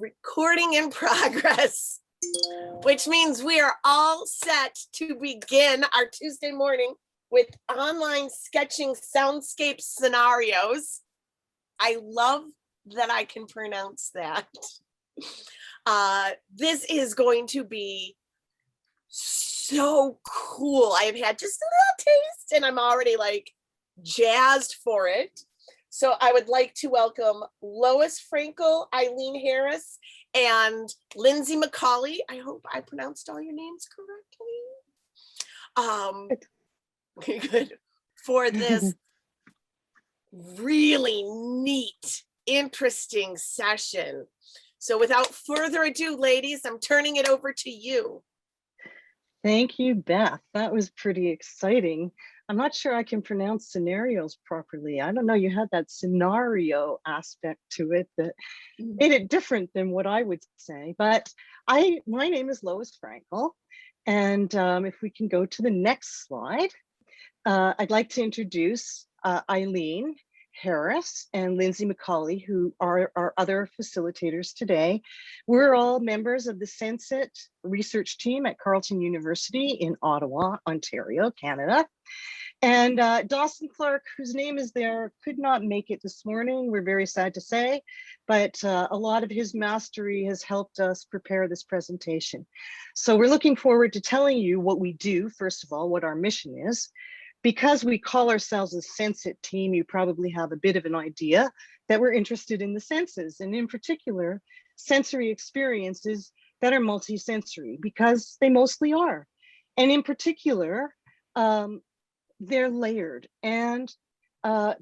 Recording in progress, which means we are all set to begin our Tuesday morning with online sketching soundscape scenarios. I love that I can pronounce that. This is going to be so cool. I've had just a little taste and I'm already like jazzed for it. So I would like to welcome Lois, Frankel, Eileen Harris, and Lindsay McCauley. I hope I pronounced all your names correctly. Good. For this really neat, interesting session. So without further ado, ladies, I'm turning it over to you. Thank you, Beth. That was pretty exciting. I'm not sure I can pronounce scenarios properly. I don't know, you had that scenario aspect to it that made it different than what I would say. But my name is Lois Frankel. And if we can go to the next slide, I'd like to introduce Eileen Harris and Lindsay McCauley, who are our other facilitators today. We're all members of the Senseit research team at Carleton University in Ottawa, Ontario, Canada. And Dawson Clark, whose name is there, could not make it this morning. We're very sad to say, but a lot of his mastery has helped us prepare this presentation. So we're looking forward to telling you what we do, first of all, what our mission is. Because we call ourselves a Senseit team, you probably have a bit of an idea that we're interested in the senses, and in particular, sensory experiences that are multisensory, because they mostly are. And in particular, they're layered. And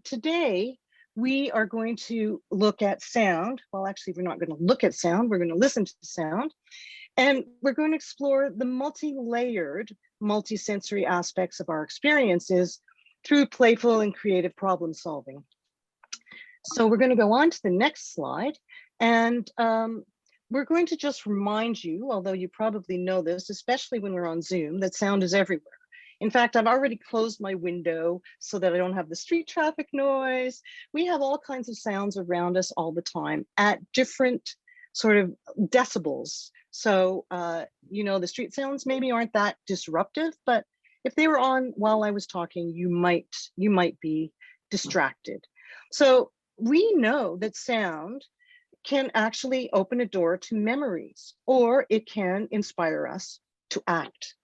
today, we are going to look at sound. Well, actually, we're not going to look at sound. We're going to listen to sound. And we're going to explore the multi-layered, multi-sensory aspects of our experiences through playful and creative problem solving. So we're going to go on to the next slide. And we're going to just remind you, although you probably know this, especially when we're on Zoom, that sound is everywhere. In fact, I've already closed my window so that I don't have the street traffic noise. We have all kinds of sounds around us all the time at different sort of decibels. So, you know, the street sounds maybe aren't that disruptive, but if they were on while I was talking, you might be distracted. So we know that sound can actually open a door to memories, or it can inspire us to act.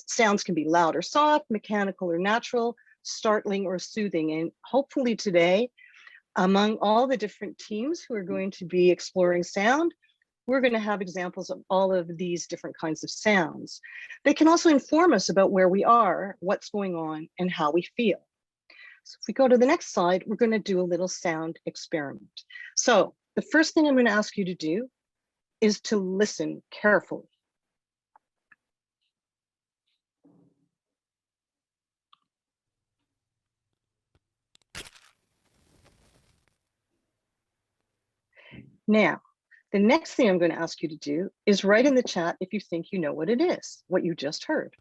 Sounds can be loud or soft, mechanical or natural, startling or soothing. And hopefully today, among all the different teams who are going to be exploring sound, we're going to have examples of all of these different kinds of sounds. They can also inform us about where we are, what's going on, and how we feel. So if we go to the next slide, we're going to do a little sound experiment. So the first thing I'm going to ask you to do is to listen carefully. Now, the next thing I'm going to ask you to do is write in the chat if you think you know what it is, what you just heard.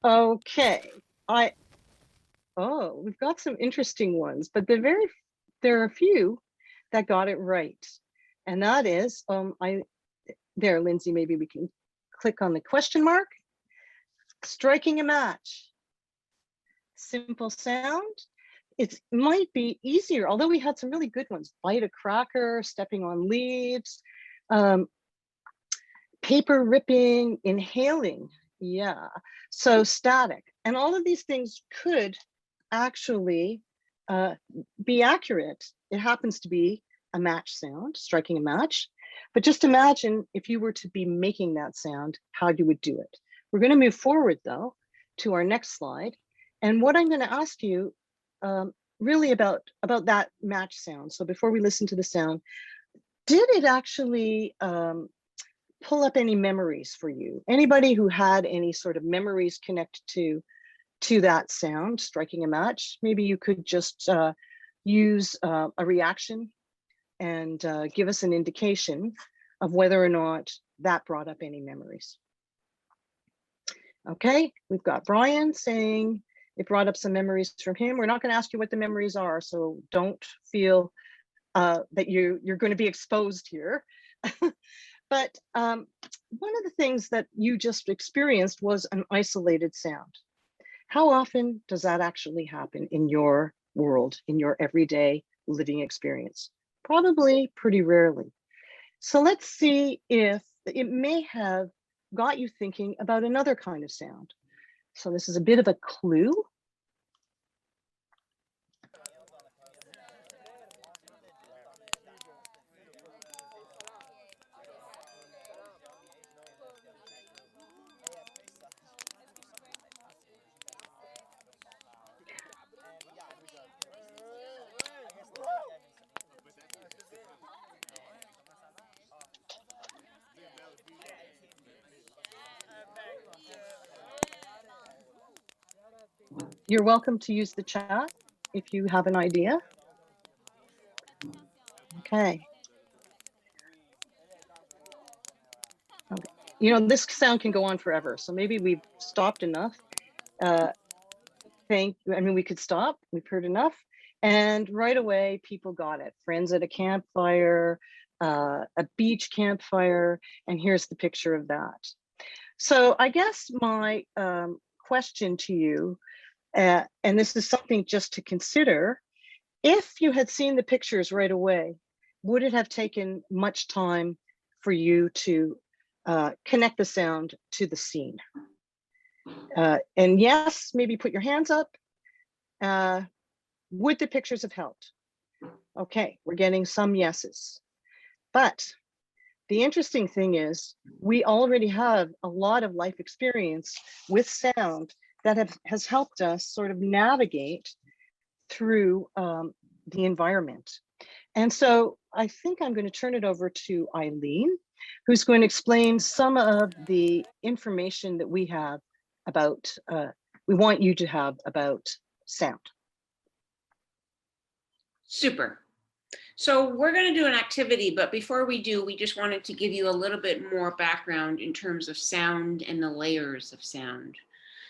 Okay, we've got some interesting ones, but there are a few that got it right. And that is, there, Lindsay, maybe we can click on the question mark. Striking a match. Simple sound. It might be easier, although we had some really good ones. Bite a cracker, stepping on leaves, paper ripping, inhaling. Yeah, so static. And all of these things could actually be accurate. It happens to be a match sound, striking a match. But just imagine if you were to be making that sound, how you would do it. We're going to move forward, though, to our next slide. And what I'm going to ask you really about that match sound. So before we listen to the sound, did it actually pull up any memories for you? Anybody who had any sort of memories connected to that sound, striking a match? Maybe you could just use a reaction and give us an indication of whether or not that brought up any memories. Okay, we've got Brian saying it brought up some memories from him. We're not going to ask you what the memories are, so don't feel that you're going to be exposed here. But one of the things that you just experienced was an isolated sound. How often does that actually happen in your world, in your everyday living experience? Probably pretty rarely. So let's see if it may have got you thinking about another kind of sound. So this is a bit of a clue. You're welcome to use the chat if you have an idea. Okay. Okay. You know, this sound can go on forever, so maybe we've stopped enough. We could stop, we've heard enough. And right away, people got it. Friends at a campfire, a beach campfire, and here's the picture of that. So I guess my question to you, and this is something just to consider, if you had seen the pictures right away, would it have taken much time for you to connect the sound to the scene? And yes, maybe put your hands up. Would the pictures have helped? Okay, we're getting some yeses. But the interesting thing is we already have a lot of life experience with sound that has helped us sort of navigate through the environment. And so I think I'm going to turn it over to Eileen, who's going to explain some of the information that we have about, we want you to have about sound. Super. So we're going to do an activity, but before we do, we just wanted to give you a little bit more background in terms of sound and the layers of sound.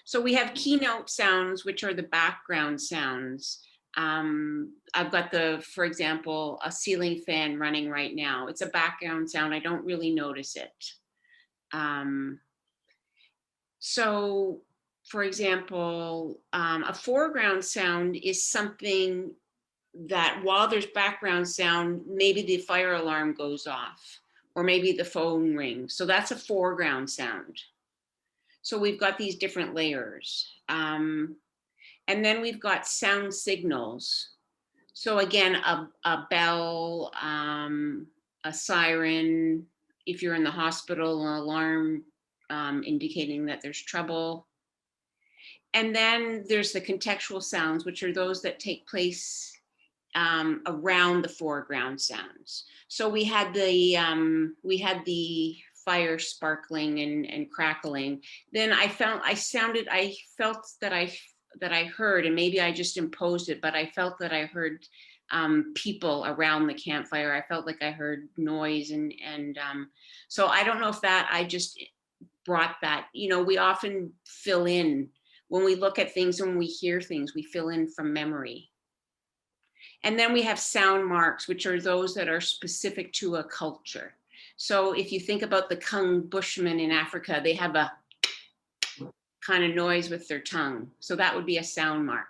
So we have keynote sounds, which are the background sounds. I've got for example, a ceiling fan running right now. It's a background sound. I don't really notice it. So for example, a foreground sound is something that while there's background sound, maybe the fire alarm goes off or maybe the phone rings. So that's a foreground sound. So we've got these different layers. And then we've got sound signals. So again, a bell, a siren, if you're in the hospital, an alarm indicating that there's trouble. And then there's the contextual sounds, which are those that take place around the foreground sounds. So we had the fire sparkling and crackling. Then I felt that I heard, and maybe I just imposed it, but I felt that I heard people around the campfire. I felt like I heard noise, and so I don't know if that I just brought that. You know, we often fill in when we look at things, when we hear things, we fill in from memory. And then we have sound marks, which are those that are specific to a culture. So if you think about the Kung Bushmen in Africa, they have a kind of noise with their tongue. So that would be a sound mark.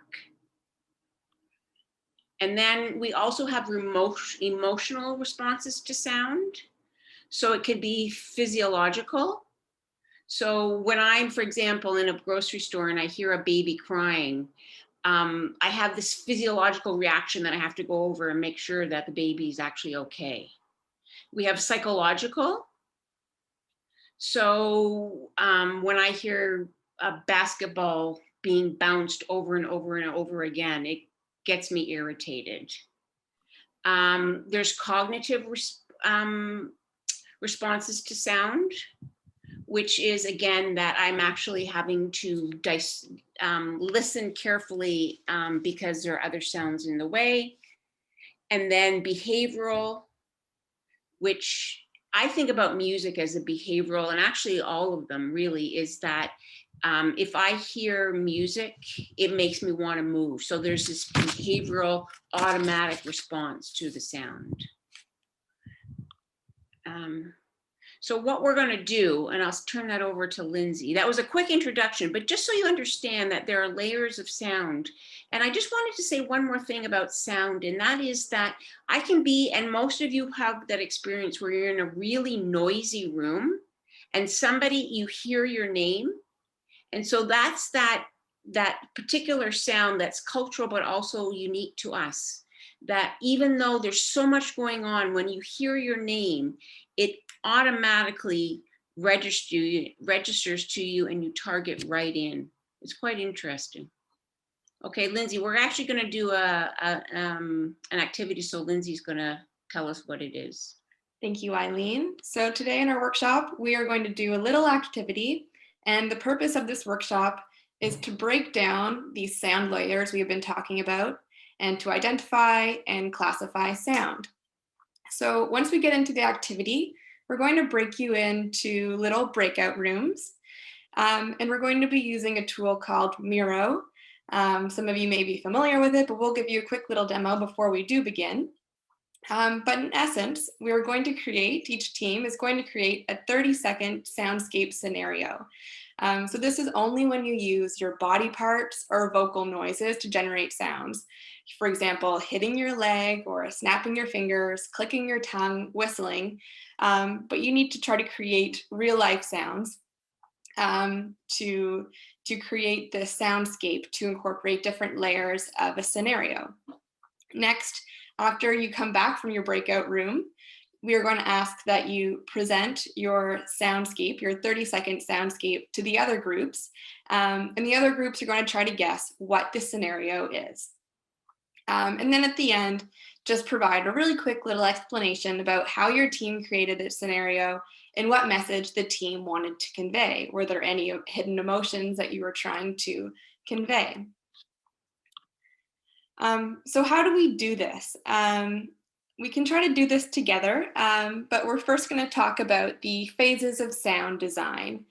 And then we also have emotional responses to sound. So it could be physiological. So when I'm, for example, in a grocery store and I hear a baby crying, I have this physiological reaction that I have to go over and make sure that the baby is actually okay. We have psychological. So when I hear a basketball being bounced over and over and over again, it gets me irritated. There's cognitive responses to sound, which is again that I'm actually having to listen carefully because there are other sounds in the way. And then behavioral, which I think about music as a behavioral, and actually all of them really, is that If I hear music, it makes me want to move. So there's this behavioral automatic response to the sound. So what we're going to do, and I'll turn that over to Lindsay. That was a quick introduction, but just so you understand that there are layers of sound. And I just wanted to say one more thing about sound, and that is that I can be, and most of you have that experience where you're in a really noisy room and somebody, you hear your name. And so that's that particular sound that's cultural, but also unique to us. That even though there's so much going on, when you hear your name, it automatically registers to you and you target right in. It's quite interesting. Okay, Lindsay, we're actually going to do an activity. So Lindsay's going to tell us what it is. Thank you, Eileen. So today in our workshop, we are going to do a little activity. And the purpose of this workshop is to break down these sound layers we have been talking about and to identify and classify sound. So once we get into the activity, we're going to break you into little breakout rooms. And we're going to be using a tool called Miro. Some of you may be familiar with it, but we'll give you a quick little demo before we do begin. But in essence, we're going to create, each team is going to create a 30-second soundscape scenario. So this is only when you use your body parts or vocal noises to generate sounds. For example, hitting your leg or snapping your fingers, clicking your tongue, whistling. But you need to try to create real life sounds to create the soundscape to incorporate different layers of a scenario. Next, after you come back from your breakout room, we are going to ask that you present your soundscape, your 30-second soundscape, to the other groups. And the other groups are going to try to guess what the scenario is. And then at the end, just provide a really quick little explanation about how your team created this scenario and what message the team wanted to convey. Were there any hidden emotions that you were trying to convey? So how do we do this? We can try to do this together, but we're first going to talk about the phases of sound design.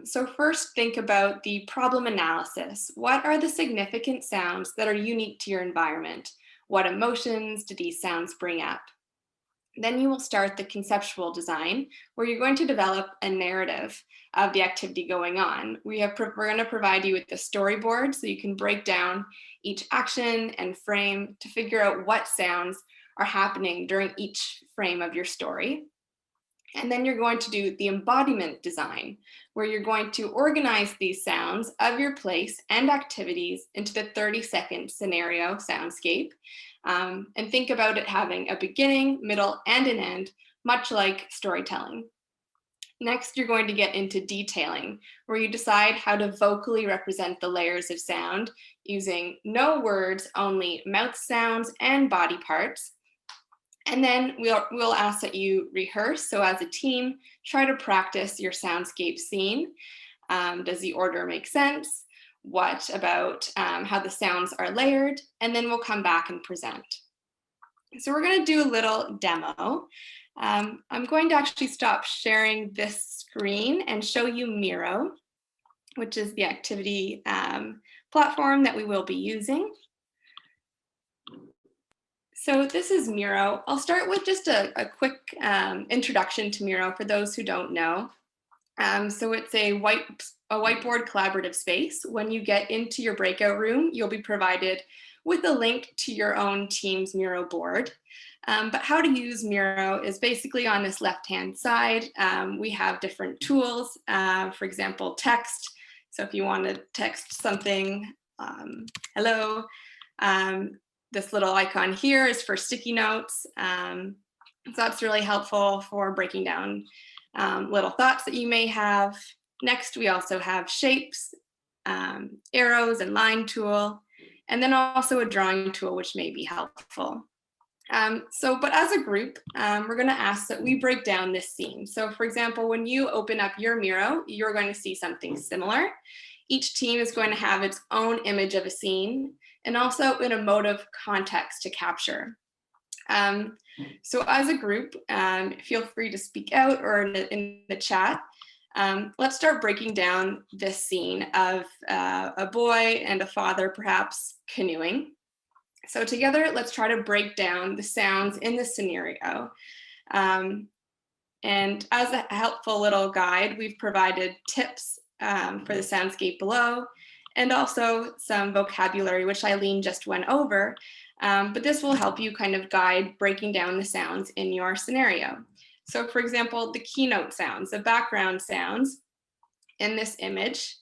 So first, think about the problem analysis. What are the significant sounds that are unique to your environment? What emotions do these sounds bring up? Then you will start the conceptual design, where you're going to develop a narrative of the activity going on. We're going to provide you with the storyboard so you can break down each action and frame to figure out what sounds are happening during each frame of your story. And then you're going to do the embodiment design, where you're going to organize these sounds of your place and activities into the 30-second scenario soundscape. And think about it having a beginning, middle, and an end, much like storytelling. Next, you're going to get into detailing, where you decide how to vocally represent the layers of sound using no words, only mouth sounds and body parts. And then we'll ask that you rehearse. So as a team, try to practice your soundscape scene. Does the order make sense? What about how the sounds are layered? And then we'll come back and present. So we're going to do a little demo. I'm going to actually stop sharing this screen and show you Miro, which is the activity platform that we will be using. So this is Miro. I'll start with just a quick introduction to Miro for those who don't know. So it's a whiteboard collaborative space. When you get into your breakout room, you'll be provided with a link to your own team's Miro board. But how to use Miro is basically on this left-hand side. We have different tools, for example, text. So if you want to text something, hello, this little icon here is for sticky notes. So that's really helpful for breaking down little thoughts that you may have. Next, we also have shapes, arrows and line tool, and then also a drawing tool, which may be helpful. But as a group, we're going to ask that we break down this scene. So for example, when you open up your Miro, you're going to see something similar. Each team is going to have its own image of a scene and also an emotive context to capture. So as a group, feel free to speak out or in the chat. Let's start breaking down this scene of a boy and a father perhaps canoeing. So together, let's try to break down the sounds in this scenario. And as a helpful little guide, we've provided tips for the soundscape below, and also some vocabulary, which Eileen just went over. But this will help you kind of guide breaking down the sounds in your scenario. So for example, the keynote sounds, the background sounds in this image.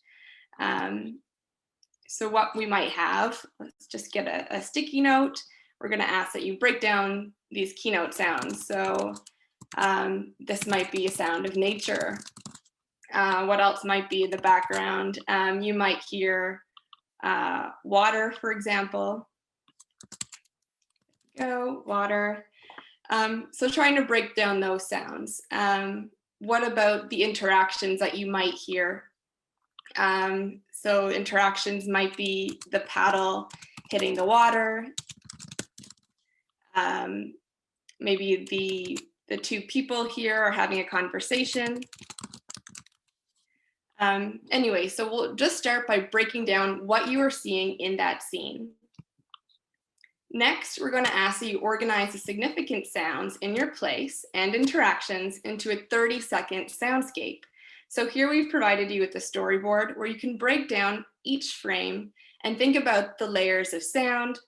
So what we might have, let's just get a sticky note. We're gonna ask that you break down these keynote sounds. So this might be a sound of nature. What else might be in the background? You might hear water, for example. Go, water. So trying to break down those sounds. What about the interactions that you might hear? So interactions might be the paddle hitting the water. Maybe the two people here are having a conversation. Anyway, so we'll just start by breaking down what you are seeing in that scene. Next, we're going to ask that you organize the significant sounds in your place and interactions into a 30-second soundscape. So here we've provided you with a storyboard where you can break down each frame and think about the layers of sound,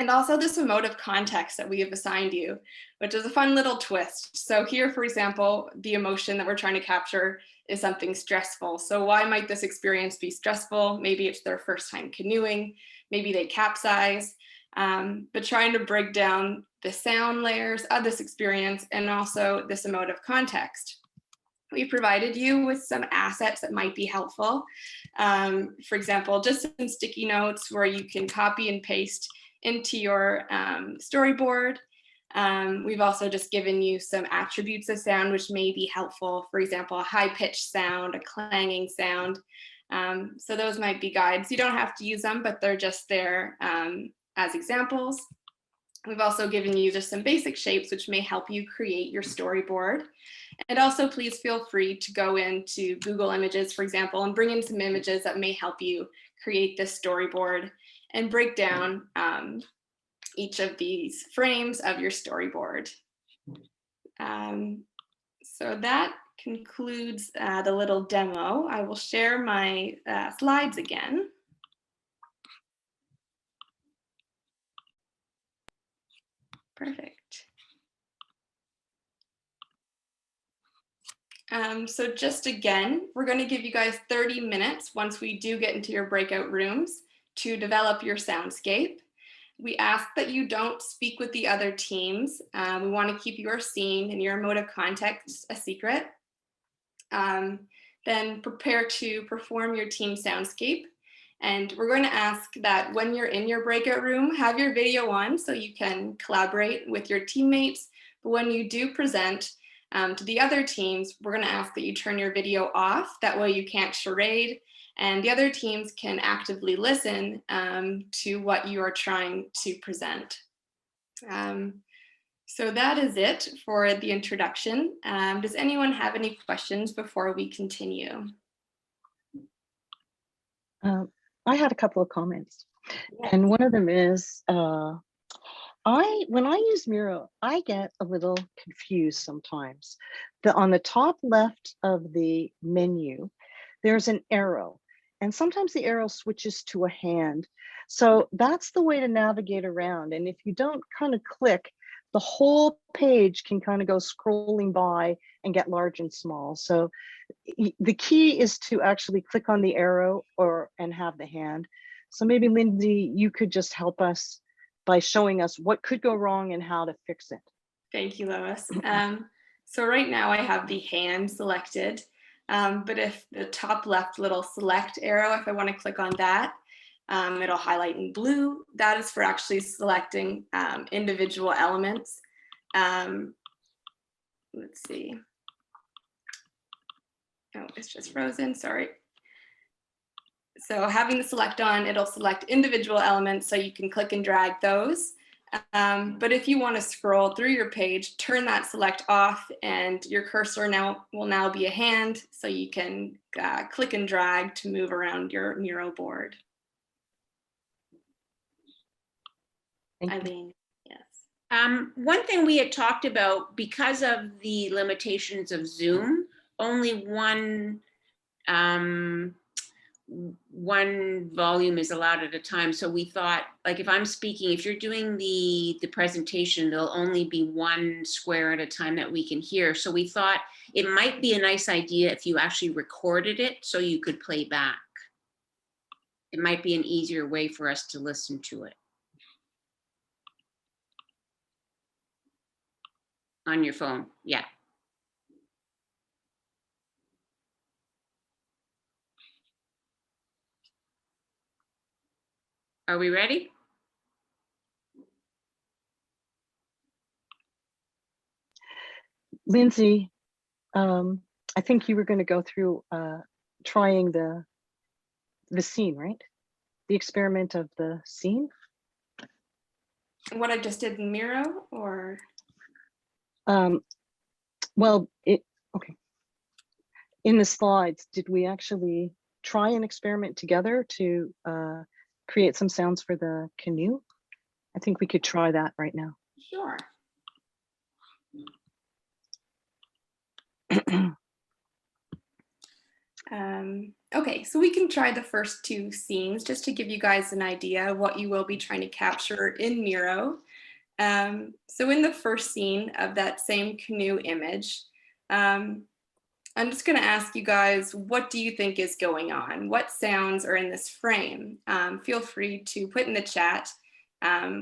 and also this emotive context that we have assigned you, which is a fun little twist. So here, for example, the emotion that we're trying to capture is something stressful. So why might this experience be stressful? Maybe it's their first time canoeing, maybe they capsize, but trying to break down the sound layers of this experience and also this emotive context. We provided you with some assets that might be helpful. For example, just some sticky notes where you can copy and paste into your storyboard. We've also just given you some attributes of sound which may be helpful. For example, a high-pitched sound, a clanging sound. So those might be guides. You don't have to use them, but they're just there as examples. We've also given you just some basic shapes which may help you create your storyboard. And also please feel free to go into Google Images, for example, and bring in some images that may help you create this storyboard and break down each of these frames of your storyboard. So that concludes the little demo. I will share my slides again. Perfect. So just again, we're going to give you guys 30 minutes once we do get into your breakout rooms to develop your soundscape. We ask that you don't speak with the other teams. We want to keep your scene and your emotive context a secret. Then prepare to perform your team soundscape. And we're going to ask that when you're in your breakout room, have your video on so you can collaborate with your teammates. But when you do present to the other teams, we're going to ask that you turn your video off. That way you can't charade, and the other teams can actively listen to what you are trying to present. So that is it for the introduction. Does anyone have any questions before we continue? I had a couple of comments, and one of them is, when I use Miro, I get a little confused sometimes. On the top left of the menu, there's an arrow, and sometimes the arrow switches to a hand. So that's the way to navigate around. And if you don't kind of click, the whole page can kind of go scrolling by and get large and small. So the key is to actually click on the arrow and have the hand. So maybe Lindsay, you could just help us by showing us what could go wrong and how to fix it. Thank you, Lois. So right now I have the hand selected, but if the top left little select arrow, if I want to click on that, it'll highlight in blue. That is for actually selecting individual elements. Let's see. Oh, it's just frozen, sorry. So having the select on, it'll select individual elements so you can click and drag those. But if you want to scroll through your page, turn that select off and your cursor will now be a hand, so you can click and drag to move around your Miro board. Eileen, yes. One thing we had talked about, because of the limitations of Zoom, only one volume is allowed at a time. So we thought, like, if I'm speaking, if you're doing the presentation, there'll only be one square at a time that we can hear. So we thought it might be a nice idea if you actually recorded it so you could play back. It might be an easier way for us to listen to it. On your phone, yeah. Are we ready? Lindsay, I think you were going to go through trying the scene, right? The experiment of the scene. What I just did in Miro, or? Well, okay. In the slides, did we actually try an experiment together to create some sounds for the canoe? I think we could try that right now. Sure. Okay, so we can try the first two scenes just to give you guys an idea of what you will be trying to capture in Miro. So in the first scene of that same canoe image, I'm just going to ask you guys, what do you think is going on? What sounds are in this frame? Feel free to put in the chat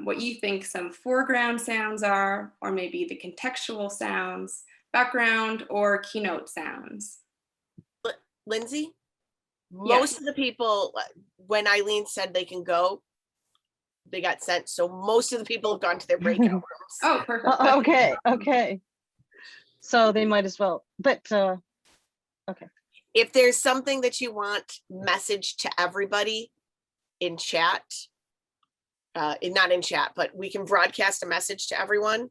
what you think some foreground sounds are, or maybe the contextual sounds, background, or keynote sounds. Lindsay, most of the people, when Eileen said they can go, they got sent. So most of the people have gone to their breakout rooms. Oh, perfect. Okay, okay. So they might as well, but okay. If there's something that you want message to everybody in chat, not in chat, but we can broadcast a message to everyone.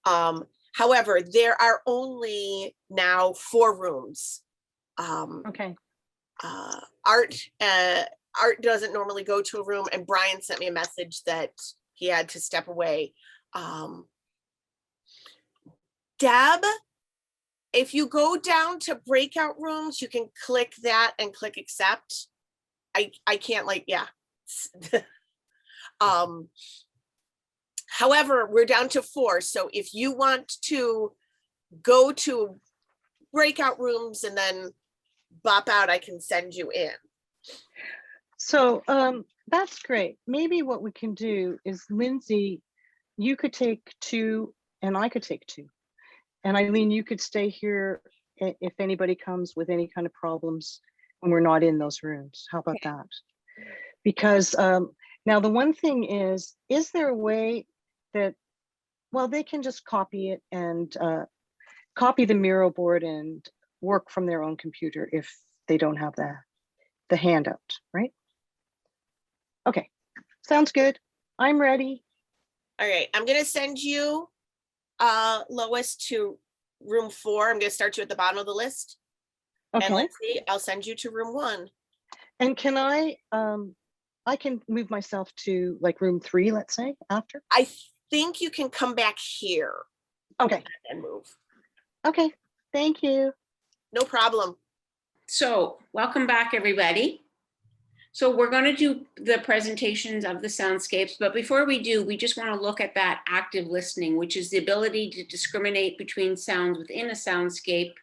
However, there are only now 4 rooms. Okay. Art doesn't normally go to a room, and Brian sent me a message that he had to step away. Deb, if you go down to breakout rooms, you can click that and click accept. I can't, like, yeah. However, we're down to 4. So if you want to go to breakout rooms and then bop out, I can send you in. So that's great. Maybe what we can do is, Lindsay, you could take 2 and I could take 2. And Eileen, you could stay here if anybody comes with any kind of problems when we're not in those rooms. How about that? Because now the one thing is there a way that, well, they can just copy it and copy the Miro board and work from their own computer if they don't have the handout, right? Okay, sounds good. I'm ready. All right, I'm gonna send you, Lois, to room 4. I'm gonna start you at the bottom of the list. Okay. And Lindsay, I'll send you to room 1. And can I can move myself to like room 3, let's say, after? I think you can come back here. Okay. And move. Okay, thank you. No problem. So welcome back, everybody. So we're going to do the presentations of the soundscapes, but before we do, we just want to look at that active listening, which is the ability to discriminate between sounds within a soundscape,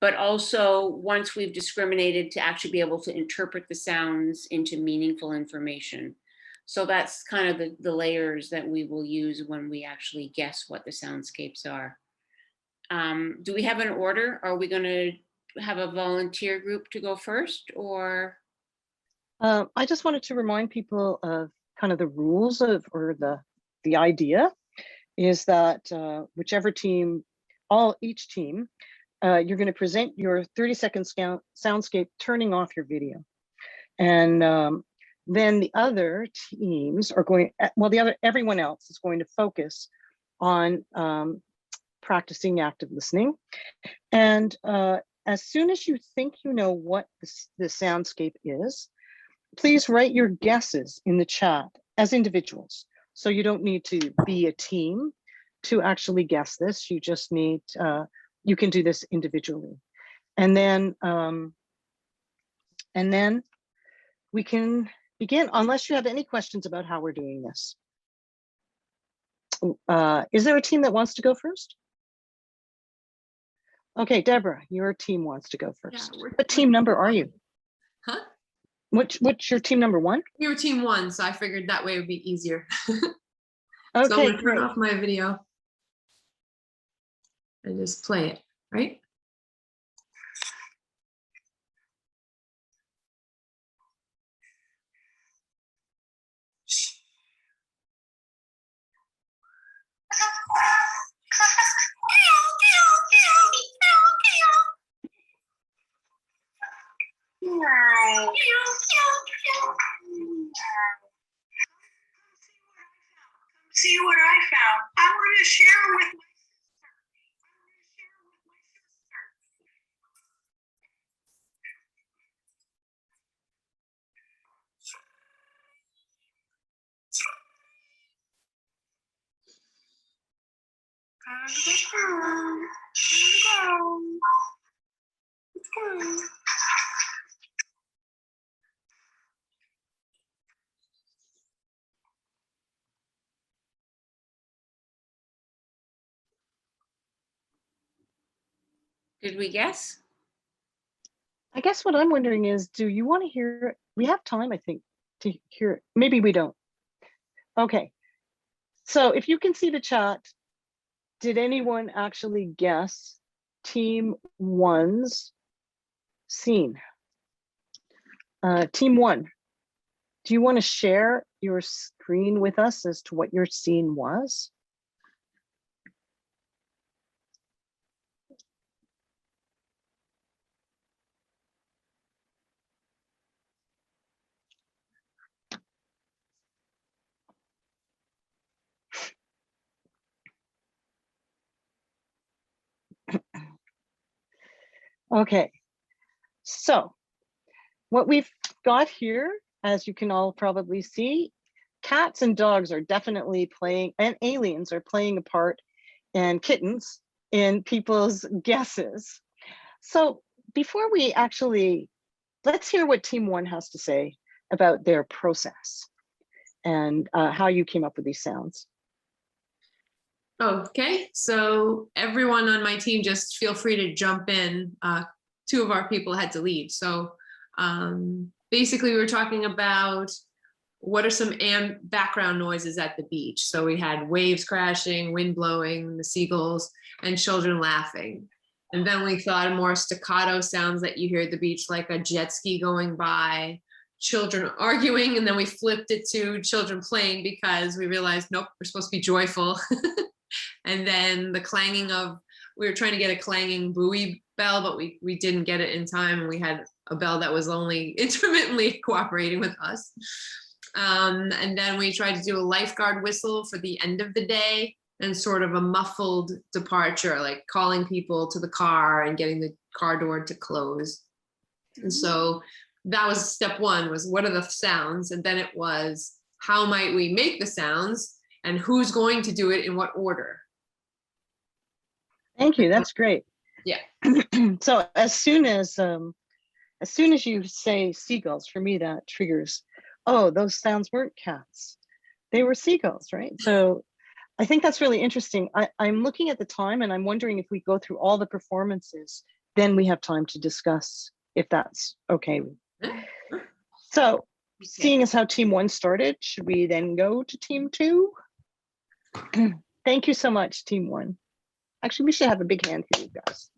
but also, once we've discriminated, to actually be able to interpret the sounds into meaningful information. So that's kind of the layers that we will use when we actually guess what the soundscapes are. Do we have an order? Are we going to have a volunteer group to go first, or? I just wanted to remind people of kind of the rules of, or the idea is that whichever team, each team, you're going to present your 30-second soundscape, turning off your video. And then the other teams are going, well, everyone else is going to focus on practicing active listening. And as soon as you think you know what the soundscape is, please write your guesses in the chat as individuals. So you don't need to be a team to actually guess this. You just need, you can do this individually. And then we can begin, unless you have any questions about how we're doing this. Is there a team that wants to go first? Okay, Deborah, your team wants to go first. Yeah, what team number are you? Huh? What's your team number 1? We were team 1, so I figured that way it would be easier. Okay, So I'm gonna turn great. off my video and just play it, right? See what I found. I want to share with my Let's go. Did we guess? I guess what I'm wondering is, do you want to hear, we have time, I think, to hear it. Maybe we don't. Okay, so if you can see the chat, did anyone actually guess team 1's scene? Team 1, do you want to share your screen with us as to what your scene was? Okay, so what we've got here, as you can all probably see, cats and dogs are definitely playing, and aliens are playing a part, and kittens in people's guesses. So before we actually, let's hear what team 1 has to say about their process and how you came up with these sounds. Okay, so everyone on my team, just feel free to jump in. 2 of our people had to leave. So basically we were talking about what are some background noises at the beach. So we had waves crashing, wind blowing, the seagulls, and children laughing. And then we thought of more staccato sounds that you hear at the beach, like a jet ski going by, children arguing, and then we flipped it to children playing because we realized, nope, we're supposed to be joyful. And then the clanging of, we were trying to get a clanging buoy bell, but we didn't get it in time. And we had a bell that was only intermittently cooperating with us. And then we tried to do a lifeguard whistle for the end of the day and sort of a muffled departure, like calling people to the car and getting the car door to close. And so that was step 1, was what are the sounds? And then it was, how might we make the sounds and who's going to do it in what order? Thank you, that's great. Yeah. So as soon as you say seagulls, for me that triggers, oh, those sounds weren't cats, they were seagulls, right? So I think that's really interesting. I'm looking at the time and I'm wondering if we go through all the performances, then we have time to discuss if that's okay. So seeing as how team 1 started, should we then go to team 2? Thank you so much, team 1. Actually, we should have a big hand for you guys.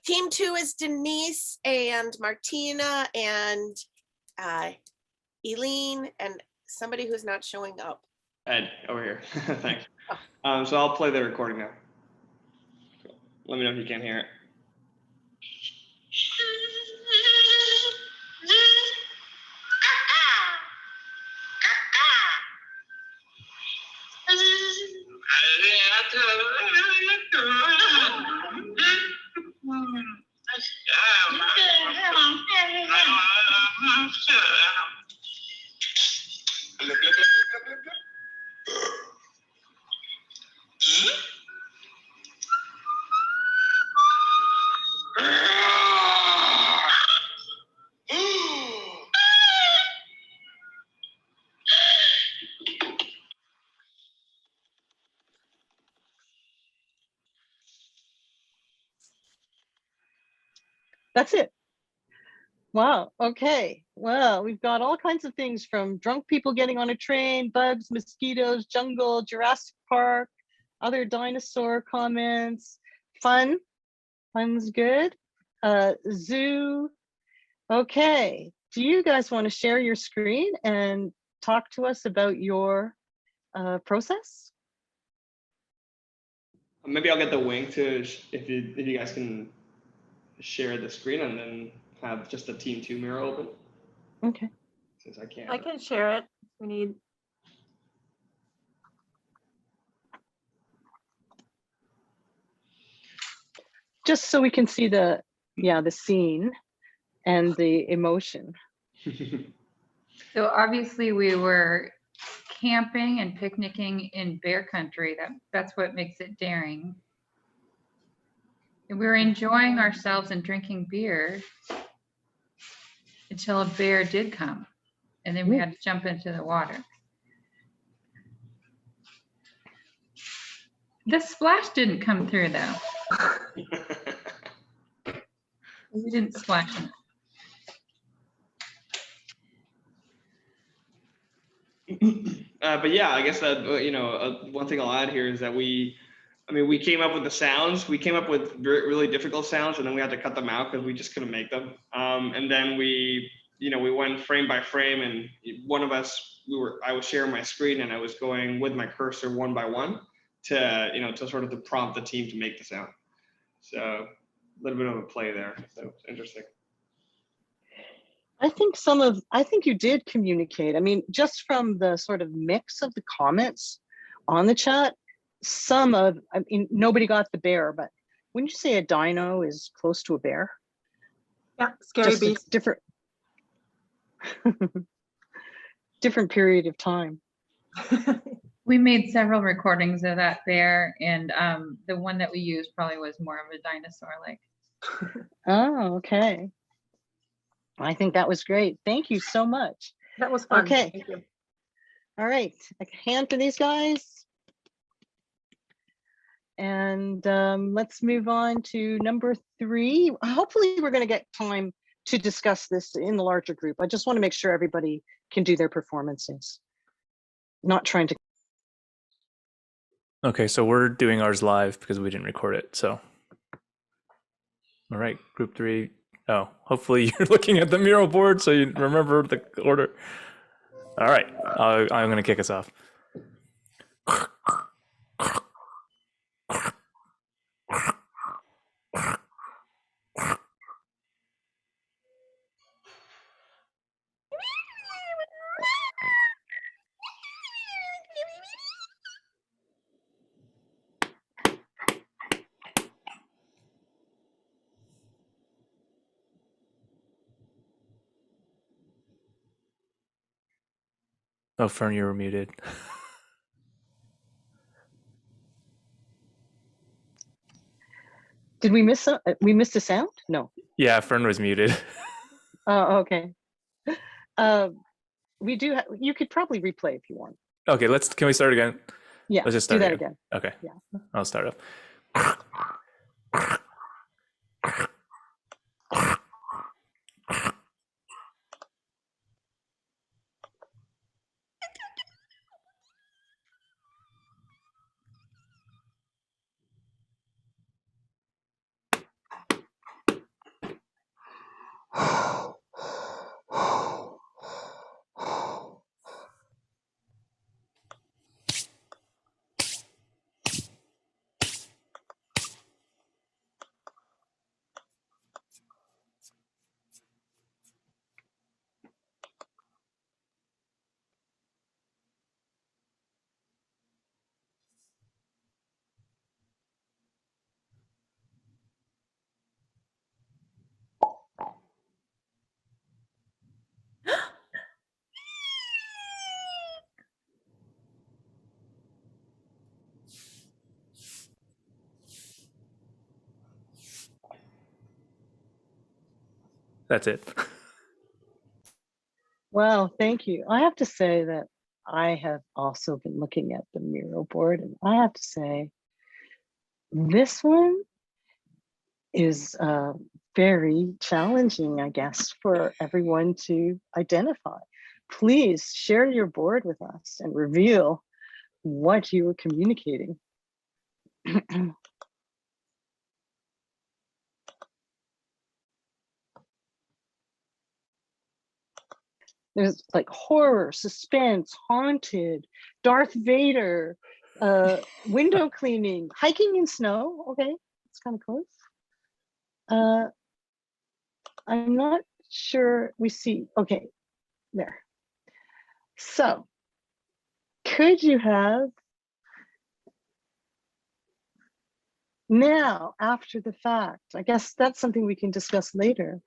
Team 2 is Denise and Martina and Eileen and somebody who's not showing up. Ed, over here. Thanks. So I'll play the recording now. Let me know if you can't hear it. That's it. Wow. Okay. Well, we've got all kinds of things from drunk people getting on a train, bugs, mosquitoes, jungle, Jurassic Park, other dinosaur comments, fun. Fun's good. Zoo. Okay. Do you guys want to share your screen and talk to us about your process? Maybe I'll get the wing to, if you guys can share the screen and then have just the team 2 mirror open. Okay. Since I can't. I can share it. We need. Just so we can see the scene and the emotion. So obviously we were camping and picnicking in bear country. That's what makes it daring. And we were enjoying ourselves and drinking beer until a bear did come. And then we had to jump into the water. The splash didn't come through though. We didn't splash in it. But yeah, I guess that, one thing I'll add here is that we came up with the sounds. We came up with really difficult sounds, and then we had to cut them out because we just couldn't make them. And then we went frame by frame, and one of us, I was sharing my screen, and I was going with my cursor one by one to sort of to prompt the team to make the sound. So a little bit of a play there. So it's interesting. I think you did communicate. I mean, just from the sort of mix of the comments on the chat, nobody got the bear, but wouldn't you say a dino is close to a bear? Yeah, scary Just a beast. different period of time. We made several recordings of that bear, and the one that we used probably was more of a dinosaur-like. Oh, okay. I think that was great. Thank you so much. That was fun. Okay. Thank you. All right, a hand for these guys. And let's move on to number 3. Hopefully we're going to get time to discuss this in the larger group. I just want to make sure everybody can do their performances. Not trying to. Okay, so we're doing ours live because we didn't record it. So, all right, group 3. Oh, hopefully you're looking at the mural board so you remember the order. All right, I'm going to kick us off. Oh, Fern, you were muted. Did we miss a sound? No. Yeah, Fern was muted. Oh, okay. We do. You could probably replay if you want. Okay, can we start again? Yeah. Let's just start do that again. Okay. Yeah. I'll start up. That's it. Well, thank you. I have to say that I have also been looking at the mural board, and I have to say this one is very challenging, I guess, for everyone to identify. Please share your board with us and reveal what you were communicating. There's like horror, suspense, haunted, Darth Vader, window cleaning, hiking in snow. Okay, it's kind of close. I'm not sure we see. Okay, there. So, could you have now, after the fact, I guess that's something we can discuss later.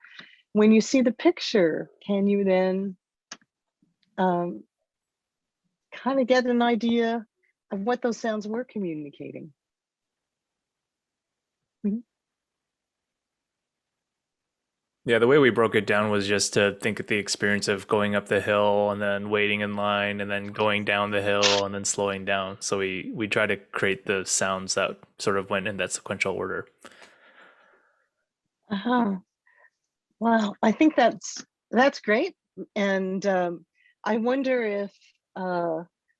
When you see the picture, can you then kind of get an idea of what those sounds were communicating? Yeah, the way we broke it down was just to think of the experience of going up the hill and then waiting in line and then going down the hill and then slowing down. So we try to create the sounds that sort of went in that sequential order. Well, I think that's great. And I wonder if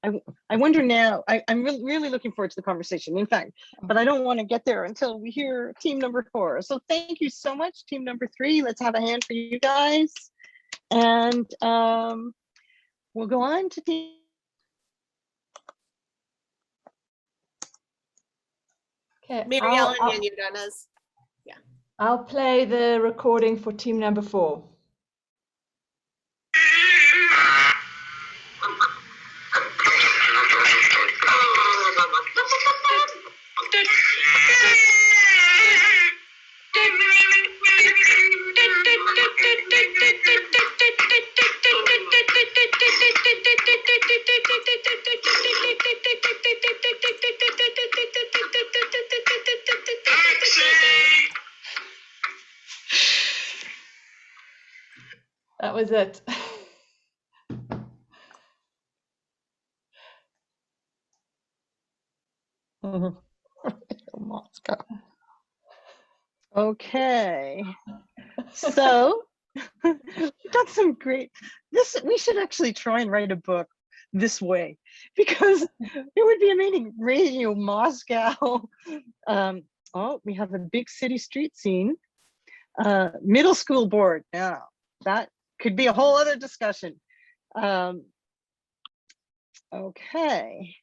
I wonder now, I'm really looking forward to the conversation, in fact, but I don't want to get there until we hear team number 4. So thank you so much, team number 3. Let's have a hand for you guys. And we'll go on to team. Okay, Mary Ellen, and you done us. Yeah. I'll play the recording for team number 4. That was it. Okay, so we've got some great, we should actually try and write a book this way, because it would be amazing. Radio Moscow. Oh, we have a big city street scene. Middle school board. Now that could be a whole other discussion. Okay.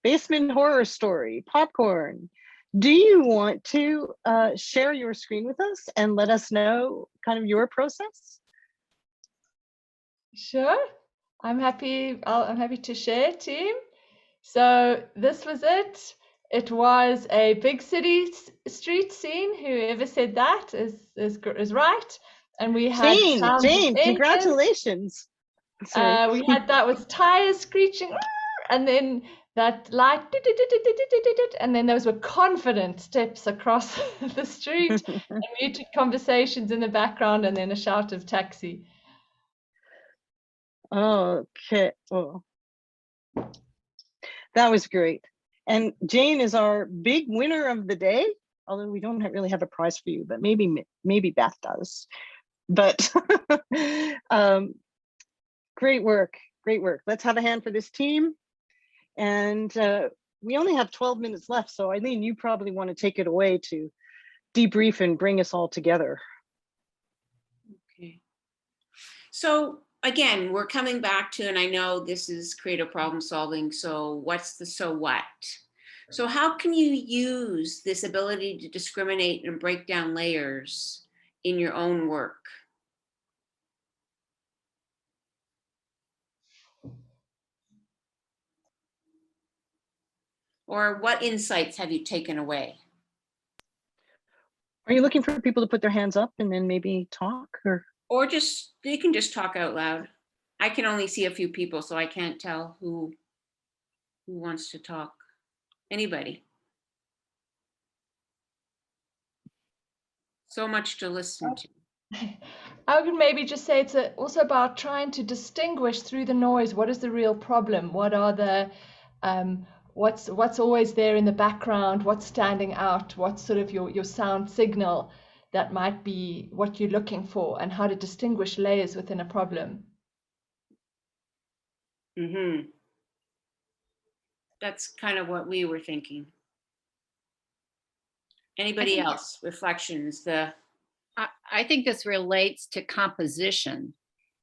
Basement horror story, popcorn. Do you want to share your screen with us and let us know kind of your process? Sure, I'm happy. I'm happy to share, team. So this was it. It was a big city street scene. Whoever said that is right. And we had Jane, congratulations. We had that with tires screeching, and then that light, and then those were confident steps across the street, and muted conversations in the background, and then a shout of taxi. Okay. Oh, that was great. And Jane is our big winner of the day, although we don't really have a prize for you, but maybe Beth does. But great work. Let's have a hand for this team. And we only have 12 minutes left, so Eileen, you probably want to take it away to debrief and bring us all together. Okay. So again, we're coming back to, and I know this is creative problem solving, so what's the so what? So how can you use this ability to discriminate and break down layers in your own work? Or what insights have you taken away? Are you looking for people to put their hands up and then maybe talk, or just, you can just talk out loud. I can only see a few people, so I can't tell who wants to talk. Anybody? So much to listen to. I would maybe just say it's also about trying to distinguish through the noise. What is the real problem? What are the what's always there in the background? What's standing out? What's sort of your sound signal? that might be what you're looking for and how to distinguish layers within a problem. Mm-hmm. That's kind of what we were thinking. Anybody else? Reflections? I think this relates to composition.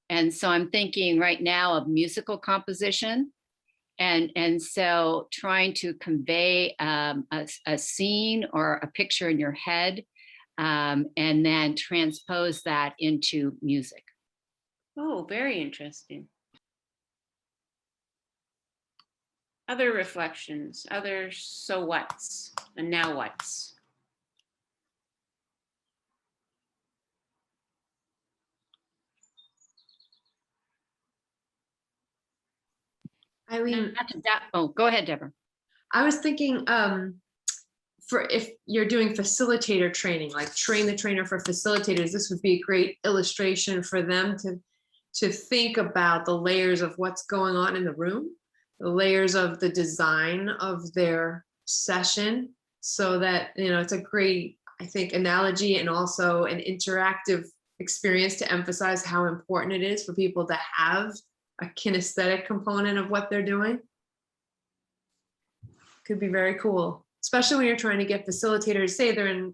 And so I'm thinking right now of musical composition. And so trying to convey a scene or a picture in your head, and then transpose that into music. Oh, very interesting. Other reflections, other so what's and now what's? Eileen, Oh, go ahead, Deborah. I was thinking for if you're doing facilitator training, like train the trainer for facilitators, this would be a great illustration for them to think about the layers of what's going on in the room, the layers of the design of their session, so that, you know, it's a great, I think, analogy and also an interactive experience to emphasize how important it is for people to have a kinesthetic component of what they're doing. Could be very cool, especially when you're trying to get facilitators, say they're in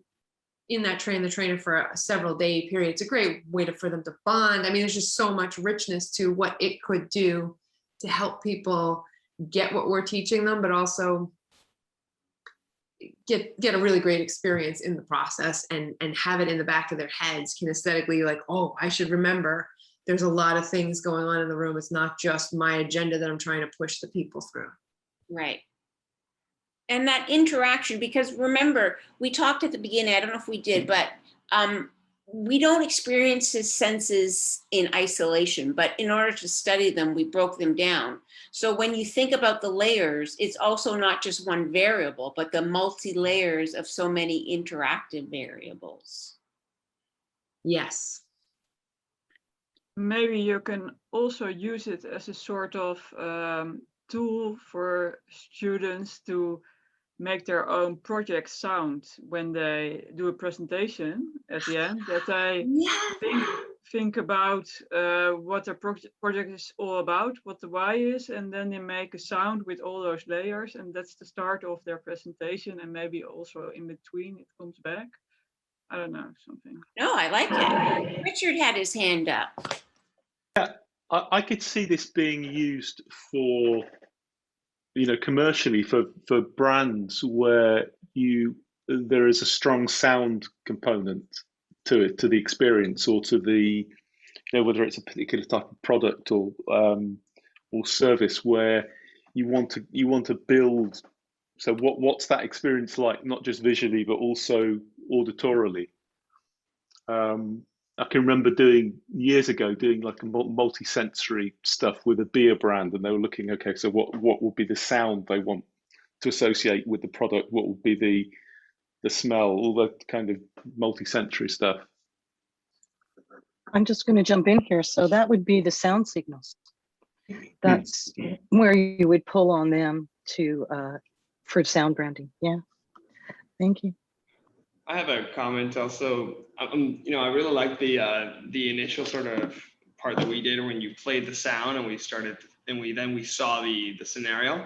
that train the trainer for a several day period. It's a great way for them to bond. I mean, there's just so much richness to what it could do to help people get what we're teaching them, but also get a really great experience in the process and have it in the back of their heads kinesthetically, like, oh, I should remember there's a lot of things going on in the room. It's not just my agenda that I'm trying to push the people through. Right. And that interaction, because remember, we talked at the beginning, I don't know if we did, but we don't experience his senses in isolation, but in order to study them, we broke them down. So when you think about the layers, it's also not just one variable, but the multi-layers of so many interactive variables. Yes. Maybe you can also use it as a sort of tool for students to make their own project sound when they do a presentation at the end, that they think about what their project is all about, what the why is, and then they make a sound with all those layers, and that's the start of their presentation, and maybe also in between it comes back. I don't know, something. No, I like it. Richard had his hand up. Yeah, I could see this being used for, you know, commercially for brands where there is a strong sound component to it, to the experience, or to the, you know, whether it's a particular type of product or service, where you want to build. So what's that experience like, not just visually but also auditorily? I can remember years ago doing like a multi-sensory stuff with a beer brand, and they were looking, okay, so what will be the sound they want to associate with the product? What will be the smell? All that kind of multi-sensory stuff. I'm just going to jump in here. So that would be the sound signals. That's where you would pull on them to for sound branding. Yeah. Thank you. I have a comment also. You know, I really like the initial sort of part that we did when you played the sound and we started, and we saw the scenario.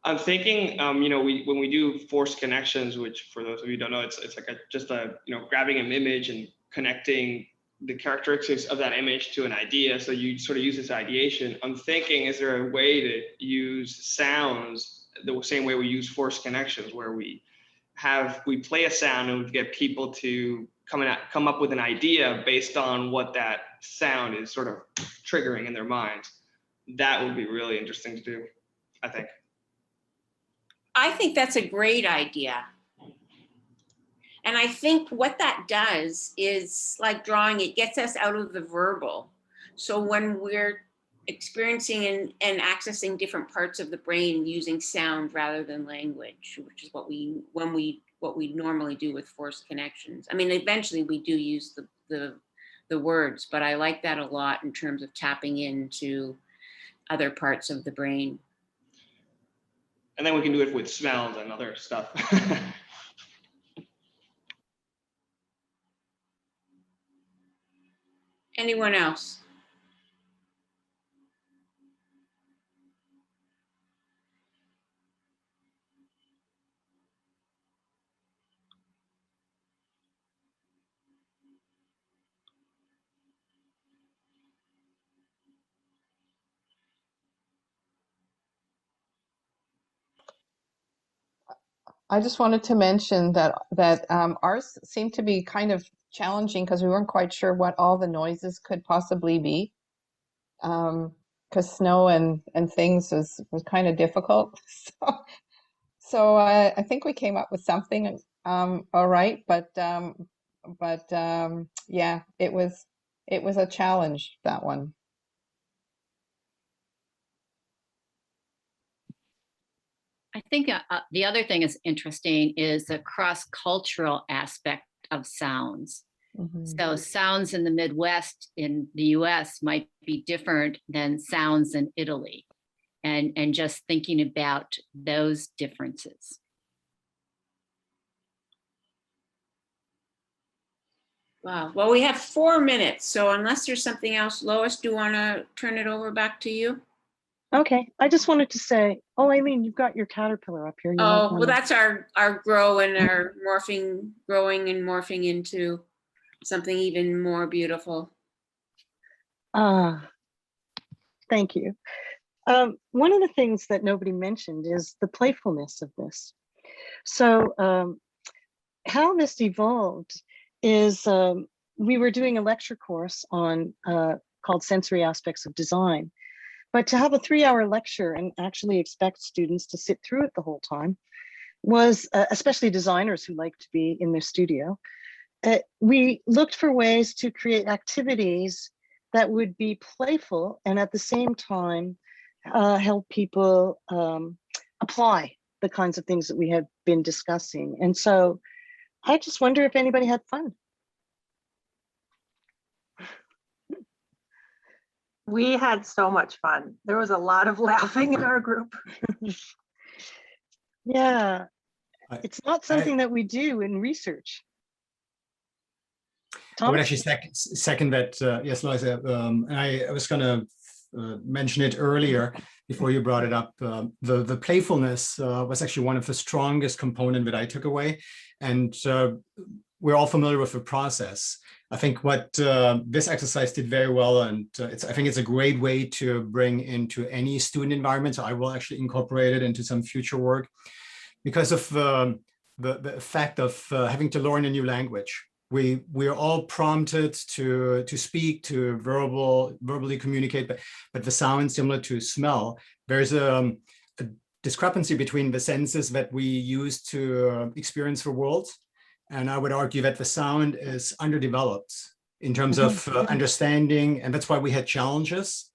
I'm thinking, you know, when we do forced connections, which for those of you who don't know, it's like just you know, grabbing an image and connecting the characteristics of that image to an idea. So you sort of use this ideation. I'm thinking, is there a way to use sounds the same way we use forced connections, where we play a sound and we get people to come up with an idea based on what that sound is sort of triggering in their minds? That would be really interesting to do, I think. I think that's a great idea. And I think what that does is, like drawing, it gets us out of the verbal. So when we're experiencing and accessing different parts of the brain using sound rather than language, which is what we normally do with forced connections. I mean, eventually we do use the words, but I like that a lot in terms of tapping into other parts of the brain. And then we can do it with smells and other stuff. Anyone else? I just wanted to mention that ours seemed to be kind of challenging because we weren't quite sure what all the noises could possibly be. Because snow and things was kind of difficult. So I think we came up with something all right, but yeah, it was a challenge, that one. I think the other thing is interesting is the cross-cultural aspect of sounds. So sounds in the Midwest in the US might be different than sounds in Italy, and just thinking about those differences. Wow. Well, we have 4 minutes. So unless there's something else, Lois, do you want to turn it over back to you? Okay, I just wanted to say, oh, Eileen, you've got your caterpillar up here. You might Oh, well, wanna- that's our grow and our growing and morphing into something even more beautiful. Thank you. One of the things that nobody mentioned is the playfulness of this. So how this evolved is we were doing a lecture course on called Sensory Aspects of Design. But to have a 3-hour lecture and actually expect students to sit through it the whole time was, especially designers who like to be in their studio, we looked for ways to create activities that would be playful and at the same time help people apply the kinds of things that we have been discussing. And so I just wonder if anybody had fun. We had so much fun. There was a lot of laughing in our group. Yeah, it's not something that we do in research. I would actually second that. Yes, Lois, and I was going to mention it earlier before you brought it up. The playfulness was actually one of the strongest components that I took away. And we're all familiar with the process. I think what this exercise did very well, and I think it's a great way to bring into any student environment. So I will actually incorporate it into some future work because of the effect of having to learn a new language. We're all prompted to speak, to verbally communicate, but the sound, similar to smell, there's a discrepancy between the senses that we use to experience the world. And I would argue that the sound is underdeveloped in terms of understanding. And that's why we had challenges,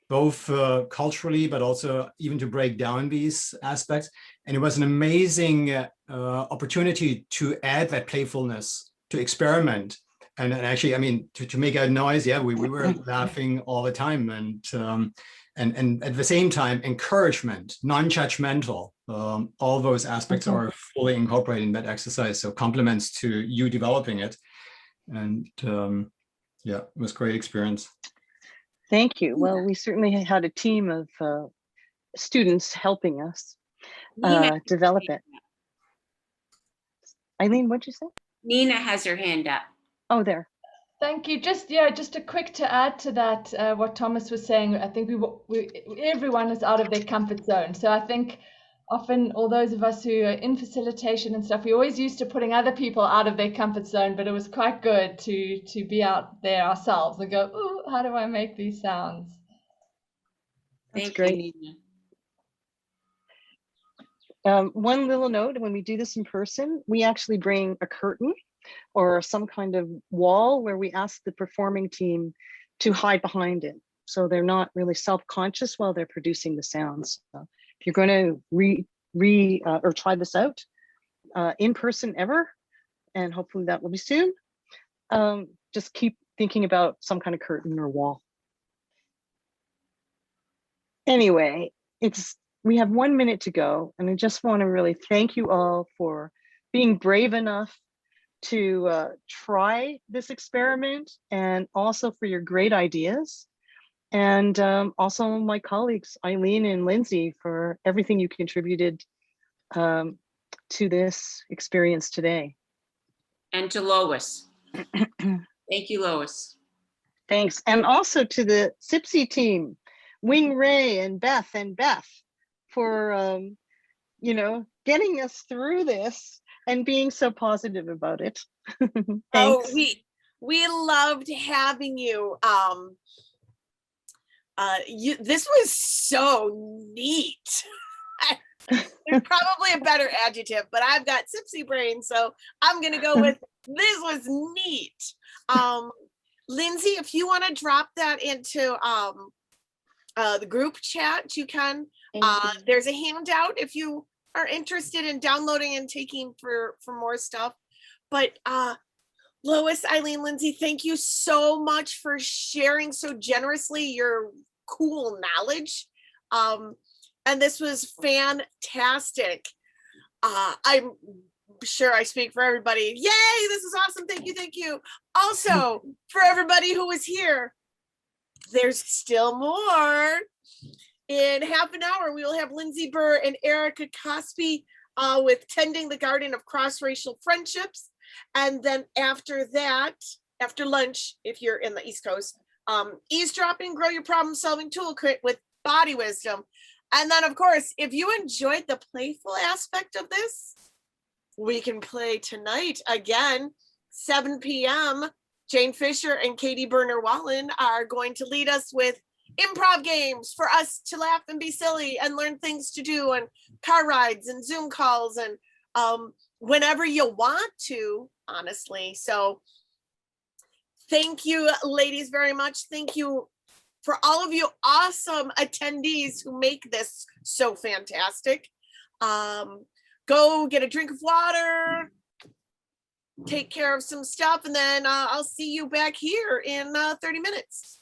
both culturally, but also even to break down these aspects. And it was an amazing opportunity to add that playfulness, to experiment. And actually, I mean, to make a noise, yeah, we were laughing all the time. And at the same time, encouragement, non-judgmental, all those aspects are fully incorporated in that exercise. So compliments to you developing it. And yeah, it was a great experience. Thank you. Well, we certainly had a team of students helping us develop it. Eileen, what'd you say? Nina has her hand up. Oh, there. Thank you. Just a quick to add to that, what Thomas was saying. I think everyone is out of their comfort zone. So I think often all those of us who are in facilitation and stuff, we're always used to putting other people out of their comfort zone, but it was quite good to be out there ourselves and go, ooh, how do I make these sounds? That's great. One little note, when we do this in person, we actually bring a curtain or some kind of wall where we ask the performing team to hide behind it. So they're not really self-conscious while they're producing the sounds. So if you're going to or try this out in person ever, and hopefully that will be soon, just keep thinking about some kind of curtain or wall. Anyway, we have 1 minute to go, and I just want to really thank you all for being brave enough to try this experiment, and also for your great ideas. And also my colleagues, Eileen and Lindsay, for everything you contributed to this experience today. And to Lois. Thank you, Lois. Thanks. And also to the CPSI team, Wing Ray and Beth for, you know, getting us through this and being so positive about it. Oh, Thanks. we loved having you. This was so neat. There's probably a better adjective, but I've got CPSI brain, so I'm gonna go with this was neat. Lindsay, if you want to drop that into the group chat, you can. There's a handout if you are interested in downloading and taking for more stuff. But Lois, Eileen, Lindsay, thank you so much for sharing so generously your cool knowledge. And this was fantastic. I'm sure I speak for everybody. Yay, this is awesome. Thank you, thank you. Also, for everybody who was here, there's still more. In half an hour, we will have Lindsay Burr and Erica Cosby with Tending the Garden of Cross-Racial Friendships. And then after that, after lunch, if you're in the East Coast, Eavesdropping, Grow Your Problem Solving Toolkit with Body Wisdom. And then, of course, if you enjoyed the playful aspect of this, we can play tonight again, 7 p.m. Jane Fisher and Katie Berner-Wallen are going to lead us with improv games for us to laugh and be silly and learn things to do, and car rides and Zoom calls, and whenever you want to, honestly. So thank you, ladies, very much. Thank you for all of you awesome attendees who make this so fantastic. Go get a drink of water, take care of some stuff, and then I'll see you back here in 30 minutes.